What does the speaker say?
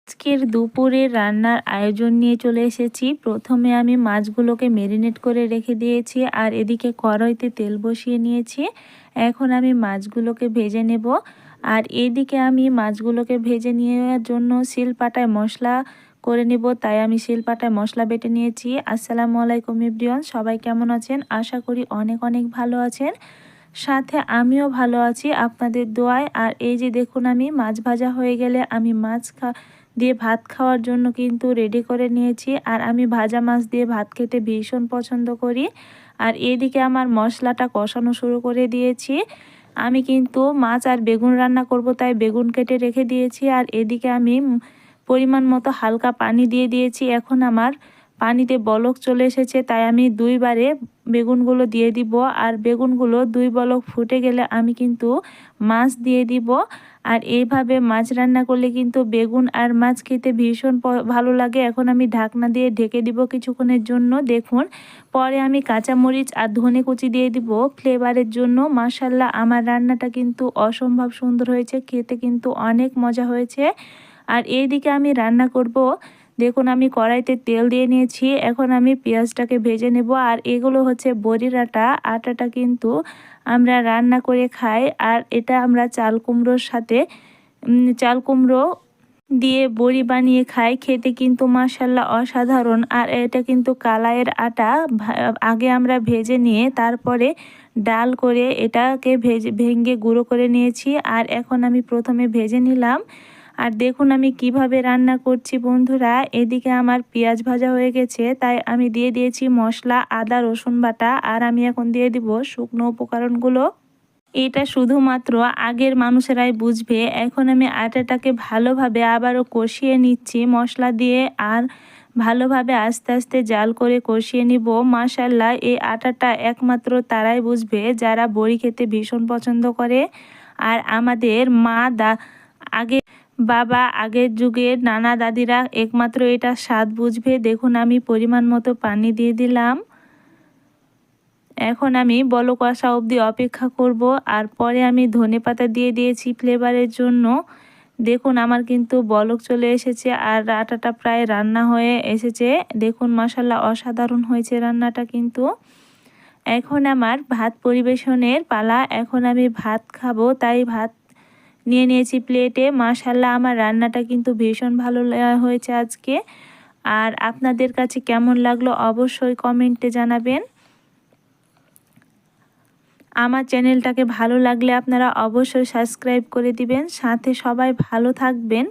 আজকের দুপুরের রান্নার আয়োজন নিয়ে চলে এসেছি। প্রথমে আমি মাছগুলোকে ম্যারিনেট করে রেখে দিয়েছি আর এদিকে কড়াইতে তেল বসিয়ে নিয়েছি। এখন আমি মাছগুলোকে ভেজে নেব। আর এদিকে আমি মাছগুলোকে ভেজে নেওয়ার জন্য শিলপাটায় মশলা করে নেব, তাই আমি শিলপাটায় মশলা বেটে নিয়েছি। আসসালামু আলাইকুম এভরিওয়ান, সবাই কেমন আছেন? আশা করি অনেক অনেক ভালো আছেন। সাথে আমিও ভালো আছি আপনাদের দোয়ায়। আর এই যে দেখুন, আমি মাছ ভাজা হয়ে গেলে আমি মাছ দিয়ে ভাত খাওয়ার জন্য কিন্তু রেডি করে নিয়েছি। আর আমি ভাজা মাছ দিয়ে ভাত খেতে ভীষণ পছন্দ করি। আর এদিকে আমার মশলাটা কষানো শুরু করে দিয়েছি। আমি কিন্তু মাছ আর বেগুন রান্না করব, তাই বেগুন কেটে রেখে দিয়েছি। আর এদিকে আমি পরিমাণ মতো হালকা পানি দিয়ে দিয়েছি। এখন আমার পানিতে বলক চলে এসেছে, তাই আমি দুইবারে বেগুনগুলো দিয়ে দিব। আর বেগুনগুলো দুই বলক ফুটে গেলে আমি কিন্তু মাছ দিয়ে দিব। আর এইভাবে মাছ রান্না করলে কিন্তু বেগুন আর মাছ খেতে ভীষণ ভালো লাগে। এখন আমি ঢাকনা দিয়ে ঢেকে দিব কিছুক্ষণের জন্য। দেখুন, পরে আমি কাঁচামরিচ আর ধনে কুচি দিয়ে দিব ফ্লেভারের জন্য। মাশাল্লাহ, আমার রান্নাটা কিন্তু অসম্ভব সুন্দর হয়েছে, খেতে কিন্তু অনেক মজা হয়েছে। আর এইদিকে আমি রান্না করব। দেখুন, আমি কড়াইতে তেল দিয়ে নিয়েছি। এখন আমি পেঁয়াজটাকে ভেজে নেব। আর এগুলো হচ্ছে বড়ির আটাটা কিন্তু আমরা রান্না করে খাই। আর এটা আমরা চাল কুমড়োর সাথে চাল কুমড়ো দিয়ে বড়ি বানিয়ে খাই, খেতে কিন্তু মাশাল্লাহ অসাধারণ। আর এটা কিন্তু কালাইয়ের আটা, আগে আমরা ভেজে নিয়ে তারপরে ডাল করে এটাকে ভেঙে গুঁড়ো করে নিয়েছি। আর এখন আমি প্রথমে ভেজে নিলাম। আর দেখুন আমি কিভাবে রান্না করছি বন্ধুরা। এদিকে আমার পেঁয়াজ ভাজা হয়ে গেছে, তাই আমি দিয়ে দিয়েছি মশলা, আদা রসুন বাটা। আর আমি এখন দিয়ে দিব শুকনো উপকরণগুলো। এটা শুধুমাত্র আগের মানুষেরাই বুঝবে। এখন আমি আটাটাকে ভালোভাবে আবারও কষিয়ে নিচ্ছি মশলা দিয়ে। আর ভালোভাবে আস্তে আস্তে জাল করে কষিয়ে নিব। মাশাল্লাহ, এই আটাটা একমাত্র তারাই বুঝবে যারা বড়ি খেতে ভীষণ পছন্দ করে। আর আমাদের আগে আগের যুগের নানা দাদিরা একমাত্র এটা স্বাদ বুঝবে। দেখুন, আমি পরিমাণ মতো পানি দিয়ে দিলাম। এখন আমি বলক আসা অবধি অপেক্ষা করব। আর পরে আমি ধনেপাতা দিয়ে দিয়েছি ফ্লেভারের জন্য। দেখুন, আমার কিন্তু বলক চলে এসেছে আর আটাটা প্রায় রান্না হয়ে এসেছে। দেখুন মাশাল্লাহ, অসাধারণ হয়েছে রান্নাটা কিন্তু। এখন আমার ভাত পরিবেশনের পালা। এখন আমি ভাত খাবো, তাই ভাত নিয়ে নিয়েছি প্লেটে। মাশাল্লাহ, আমার রান্নাটা কিন্তু ভীষণ ভালো হয়েছে আজকে। আর আপনাদের কাছে কেমন লাগলো অবশ্যই কমেন্টে জানাবেন। আমার চ্যানেলটাকে ভালো লাগলে আপনারা অবশ্যই সাবস্ক্রাইব করে দিবেন। সাথে সবাই ভালো থাকবেন।